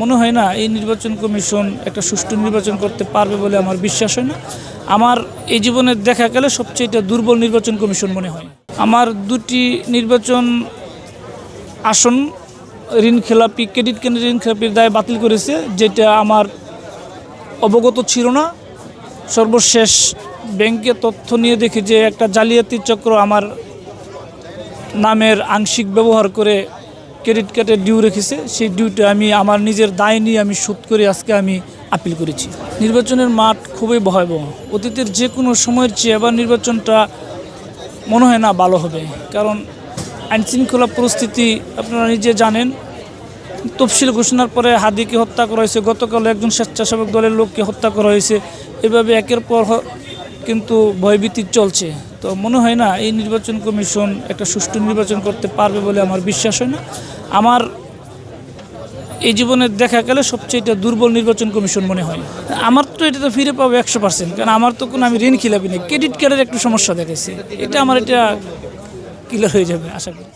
মনে হয় না এই নির্বাচন কমিশন একটা সুষ্ঠু নির্বাচন করতে পারবে বলে আমার বিশ্বাস হয় না। আমার এই জীবনের দেখা গেলে সবচেয়ে দুর্বল নির্বাচন কমিশন মনে হয়। আমার দুটি নির্বাচন আসন ক্রেডিট কেন্দ্রের ঋণ খেলাপির দায় বাতিল করেছে, যেটা আমার অবগত ছিল না। সর্বশেষ ব্যাংকে তথ্য নিয়ে দেখি যে একটা জালিয়াতি চক্র আমার নামের আংশিক ব্যবহার করে ক্রেডিট কার্ডের ডিউ রেখেছে। সেই ডিউটা আমি আমার নিজের দায় নিয়ে আমি শোধ করে আজকে আমি আপিল করেছি। নির্বাচনের মাঠ খুবই ভয়াবহ। অতীতের যে কোনো সময়ের চেয়ে এবার নির্বাচনটা মনে হয় না ভালো হবে, কারণ আইনশৃঙ্খলা পরিস্থিতি আপনারা নিজে জানেন। তফসিল ঘোষণার পরে হাদিকে হত্যা করা হয়েছে, গতকাল একজন স্বেচ্ছাসেবক দলের লোককে হত্যা করা হয়েছে। এভাবে একের পর কিন্তু ভয়ভীতি চলছে। তো মনে হয় না এই নির্বাচন কমিশন একটা সুষ্ঠু নির্বাচন করতে পারবে বলে আমার বিশ্বাস হয় না। আমার এই জীবনের দেখা গেলে সবচেয়ে দুর্বল নির্বাচন কমিশন মনে হয়। আমার তো এটা তো ফিরে পাবো 100%, কারণ আমার তো কোনো আমি ঋণ খিলাপি নেই। ক্রেডিট কার্ডের একটু সমস্যা দেখেছি, এটা আমার ক্লিয়ার হয়ে যাবে আশা করি।